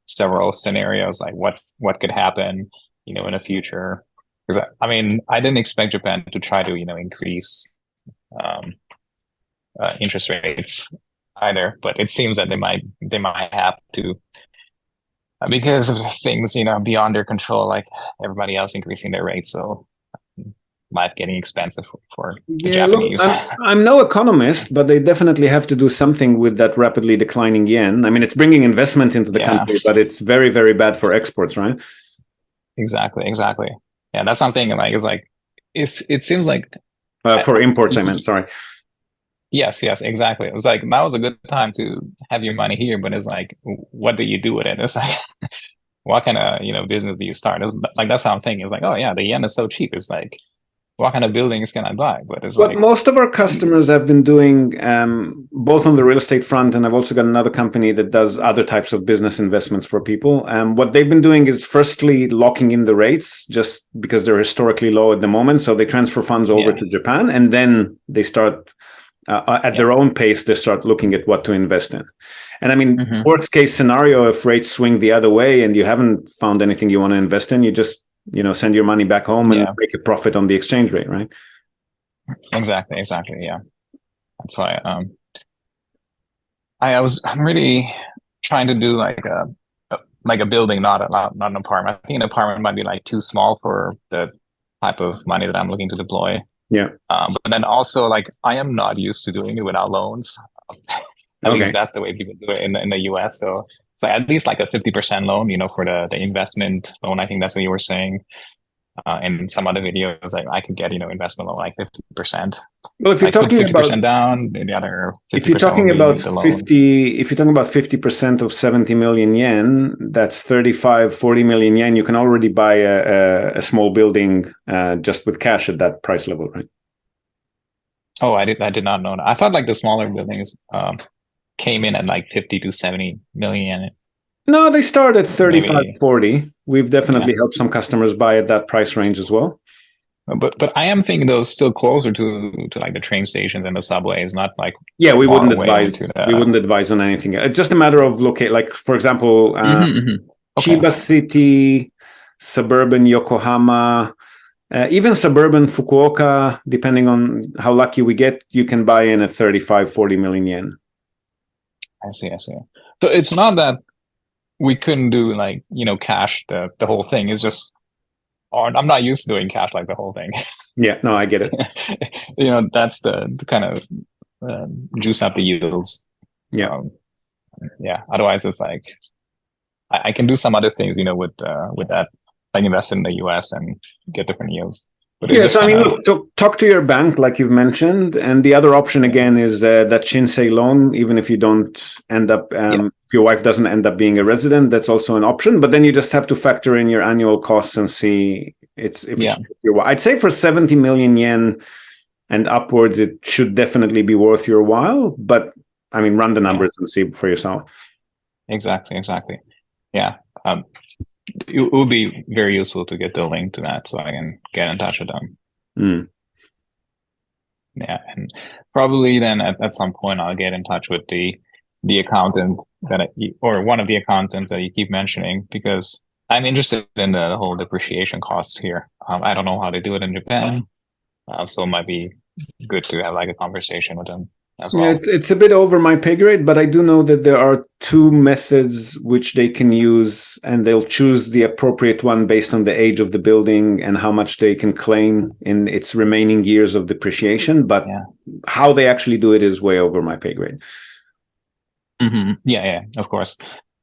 several scenarios, like what could happen, in the future. Because I mean, I didn't expect Japan to try to, increase interest rates either, but it seems that they might have to, because of things, beyond their control, like everybody else increasing their rates. So might getting expensive for the Japanese. Look, I'm no economist, but they definitely have to do something with that rapidly declining yen. I mean, it's bringing investment into the country, but it's very, very bad for exports, right? Exactly. Yeah, that's something it seems like for imports, I meant, sorry. Yes, exactly. It was like, that was a good time to have your money here, but it's like, what do you do with it? It's like, what kind of business do you start? Like, that's how I'm thinking. It's like, oh yeah, the yen is so cheap. It's like, what kind of buildings can I buy? But it's what most of our customers have been doing, both on the real estate front, and I've also got another company that does other types of business investments for people. What they've been doing is firstly locking in the rates just because they're historically low at the moment. So they transfer funds over to Japan, and then they start at their own pace, they start looking at what to invest in. And I mean, worst case scenario, if rates swing the other way and you haven't found anything you want to invest in, you just send your money back home and make a profit on the exchange rate, right? Exactly. Yeah, that's why I'm really trying to do like a building, not an apartment. I think an apartment might be like too small for the type of money that I'm looking to deploy. Yeah. But then also, like, I am not used to doing it without loans. At least that's the way people do it in the US. So it's like at least like a 50% loan, for the investment loan. I think that's what you were saying. In some other videos, like I could get, investment loan like 50%. Well, if you're talking 50% down, the other 50% if you're talking about the 50, if you're talking about 50% of 70 million yen, that's 40 million yen. You can already buy a small building just with cash at that price level, right? Oh, I did not know that. I thought like the smaller buildings came in at like 50 to 70 million. No, they start at 35, 40. We've definitely helped some customers buy at that price range as well. But I am thinking those still closer to like the train stations and the subways, not like we wouldn't advise on anything. It's just a matter of locate. Like for example, Chiba City, suburban Yokohama, even suburban Fukuoka. Depending on how lucky we get, you can buy in at 35, 40 million yen. I see. So it's not that we couldn't do like cash the whole thing. It's just, I'm not used to doing cash like the whole thing. Yeah, no, I get it. That's the kind of juice up the yields. Yeah, Otherwise, it's like I can do some other things, with that, like invest in the US and get different yields. But yes, I mean, look, talk to your bank, like you've mentioned, and the other option again is that Shinsei loan. Even if you don't end up, if your wife doesn't end up being a resident, that's also an option. But then you just have to factor in your annual costs and see I'd say for 70 million yen and upwards, it should definitely be worth your while. But I mean, run the numbers and see for yourself. Exactly. Yeah. It would be very useful to get the link to that so I can get in touch with them. Yeah, and probably then at some point I'll get in touch with the accountant or one of the accountants that you keep mentioning, because I'm interested in the whole depreciation costs here. I don't know how they do it in Japan, so it might be good to have like a conversation with them as well. Yeah, it's a bit over my pay grade, but I do know that there are two methods which they can use, and they'll choose the appropriate one based on the age of the building and how much they can claim in its remaining years of depreciation. But how they actually do it is way over my pay grade. Yeah, of course.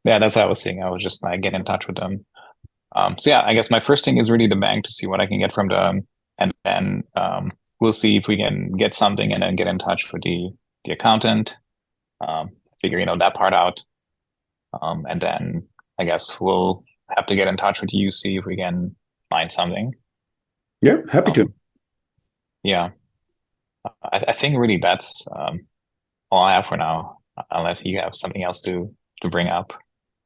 Yeah, that's what I was saying. I was just like get in touch with them. So yeah, I guess my first thing is really the bank to see what I can get from them, and then we'll see if we can get something, and then get in touch with the accountant, figure that part out, and then I guess we'll have to get in touch with you, see if we can find something. Yeah, happy to. Yeah, I think really that's all I have for now, unless you have something else to bring up.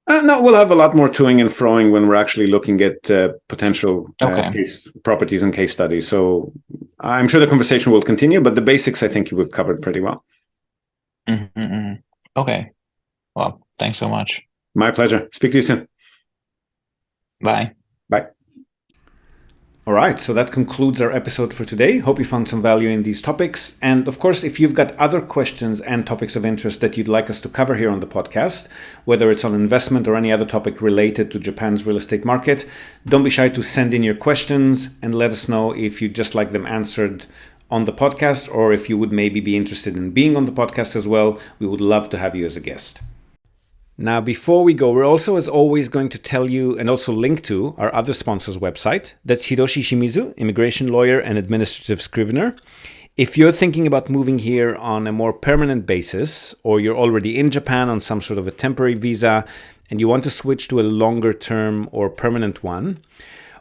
No, we'll have a lot more toing and froing when we're actually looking at potential case properties and case studies. So I'm sure the conversation will continue, but the basics I think we've covered pretty well. Okay. Well, thanks so much. My pleasure. Speak to you soon. Bye. Bye. All right, so that concludes our episode for today. Hope you found some value in these topics. And of course, if you've got other questions and topics of interest that you'd like us to cover here on the podcast, whether it's on investment or any other topic related to Japan's real estate market, don't be shy to send in your questions and let us know if you'd just like them answered on the podcast, or if you would maybe be interested in being on the podcast as well. We would love to have you as a guest. Now, before we go, we're also, as always, going to tell you and also link to our other sponsor's website. That's Hiroshi Shimizu, immigration lawyer and administrative scrivener. If you're thinking about moving here on a more permanent basis, or you're already in Japan on some sort of a temporary visa and you want to switch to a longer term or permanent one,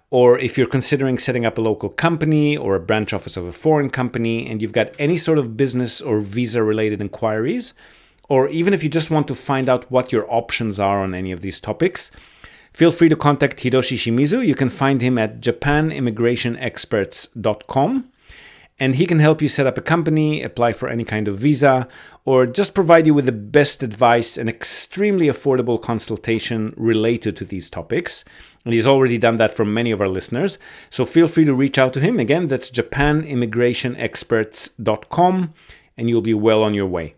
or if you're considering setting up a local company or a branch office of a foreign company and you've got any sort of business or visa related inquiries, or even if you just want to find out what your options are on any of these topics, feel free to contact Hiroshi Shimizu. You can find him at japanimmigrationexperts.com, and he can help you set up a company, apply for any kind of visa, or just provide you with the best advice and extremely affordable consultation related to these topics. And he's already done that for many of our listeners. So feel free to reach out to him. Again, that's japanimmigrationexperts.com, and you'll be well on your way.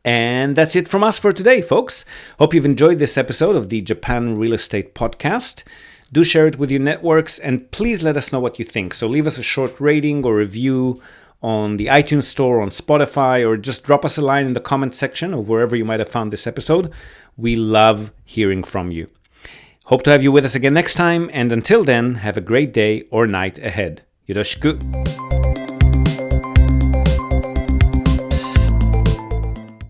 And that's it from us for today, folks. Hope you've enjoyed this episode of the Japan Real Estate Podcast. Do share it with your networks, and please let us know what you think. So leave us a short rating or review on the iTunes Store, on Spotify, or just drop us a line in the comment section of wherever you might have found this episode. We love hearing from you. Hope to have you with us again next time, and until then, have a great day or night ahead. Yoroshiku.